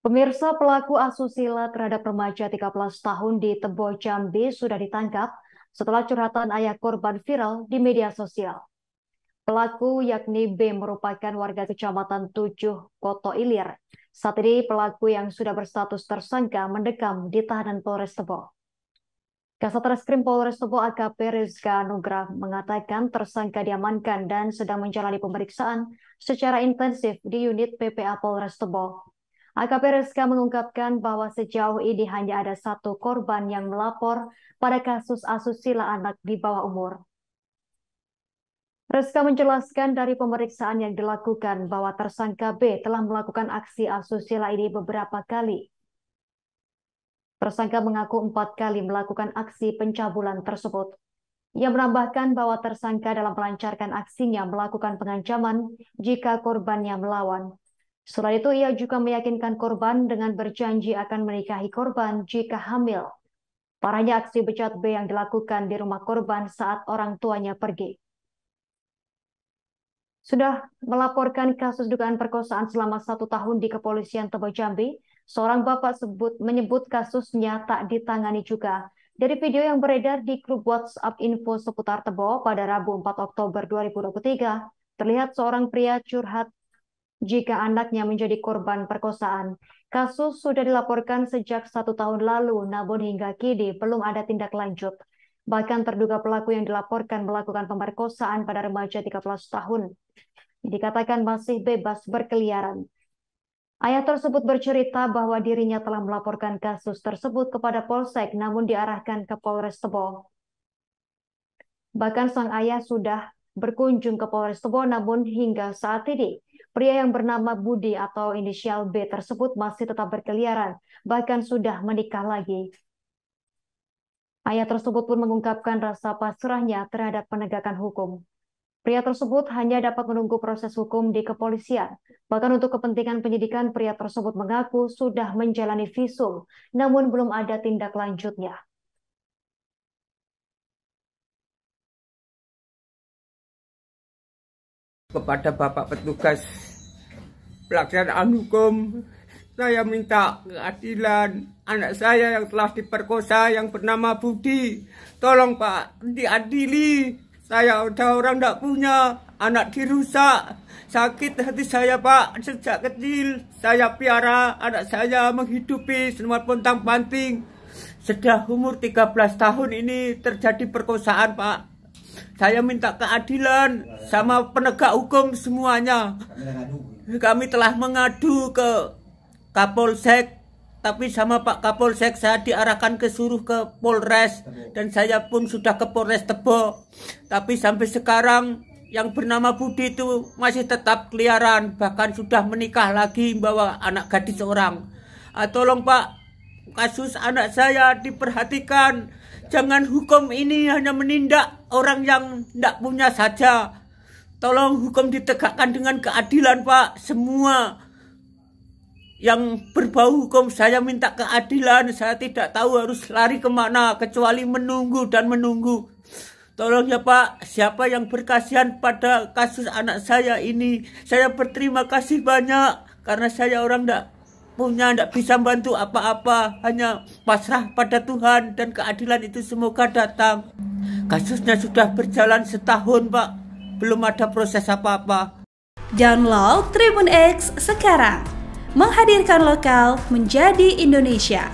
Pemirsa, pelaku asusila terhadap remaja 13 tahun di Tebo, Jambi sudah ditangkap setelah curhatan ayah korban viral di media sosial. Pelaku yakni B merupakan warga Kecamatan 7, Koto Ilir. Saat ini pelaku yang sudah berstatus tersangka mendekam di tahanan Polres Tebo. Kasat Reskrim Polres Tebo AKP Rizka Nugrah mengatakan tersangka diamankan dan sedang menjalani pemeriksaan secara intensif di unit PPA Polres Tebo. AKP Rizka mengungkapkan bahwa sejauh ini hanya ada satu korban yang melapor pada kasus asusila anak di bawah umur. Rizka menjelaskan dari pemeriksaan yang dilakukan bahwa tersangka B telah melakukan aksi asusila ini beberapa kali. Tersangka mengaku 4 kali melakukan aksi pencabulan tersebut. Ia menambahkan bahwa tersangka dalam melancarkan aksinya melakukan pengancaman jika korbannya melawan. Selain itu, ia juga meyakinkan korban dengan berjanji akan menikahi korban jika hamil. Parahnya aksi bejat B yang dilakukan di rumah korban saat orang tuanya pergi. Sudah melaporkan kasus dugaan perkosaan selama 1 tahun di Kepolisian Tebo Jambi, seorang bapak menyebut kasusnya tak ditangani juga. Dari video yang beredar di grup WhatsApp info seputar Tebo pada Rabu 4 Oktober 2023, terlihat seorang pria curhat jika anaknya menjadi korban perkosaan. Kasus sudah dilaporkan sejak 1 tahun lalu, namun hingga kini belum ada tindak lanjut. Bahkan terduga pelaku yang dilaporkan melakukan pemerkosaan pada remaja 13 tahun. Dikatakan masih bebas berkeliaran. Ayah tersebut bercerita bahwa dirinya telah melaporkan kasus tersebut kepada Polsek namun diarahkan ke Polres Tebo. Bahkan sang ayah sudah berkunjung ke Polres Tebo namun hingga saat ini pria yang bernama Budi atau inisial B tersebut masih tetap berkeliaran, bahkan sudah menikah lagi. Ayah tersebut pun mengungkapkan rasa pasrahnya terhadap penegakan hukum. Pria tersebut hanya dapat menunggu proses hukum di kepolisian. Bahkan untuk kepentingan penyidikan, pria tersebut mengaku sudah menjalani visum, namun belum ada tindak lanjutnya. Kepada Bapak Petugas Pelaksanaan Hukum, saya minta keadilan anak saya yang telah diperkosa yang bernama Budi. Tolong Pak, diadili. Saya udah orang tidak punya, anak dirusak. Sakit hati saya Pak, sejak kecil saya piara anak saya menghidupi semua pontang-panting. Sudah umur 13 tahun ini terjadi perkosaan Pak. Saya minta keadilan sama penegak hukum semuanya. Kami telah mengadu ke Kapolsek, tapi sama Pak Kapolsek saya diarahkan suruh ke Polres dan saya pun sudah ke Polres Tebo. Tapi sampai sekarang yang bernama Budi itu masih tetap keliaran, bahkan sudah menikah lagi bawa anak gadis orang. Tolong Pak, kasus anak saya diperhatikan. Jangan hukum ini hanya menindak orang yang tidak punya saja. Tolong hukum ditegakkan dengan keadilan Pak. Semua yang berbau hukum saya minta keadilan. Saya tidak tahu harus lari kemana kecuali menunggu dan menunggu. Tolong ya Pak, siapa yang berkasihan pada kasus anak saya ini. Saya berterima kasih banyak karena saya orang tidak bisa bantu apa-apa, hanya pasrah pada Tuhan dan keadilan itu semoga datang. Kasusnya sudah berjalan setahun Pak, belum ada proses apa-apa. Download Tribun X sekarang, menghadirkan lokal menjadi Indonesia.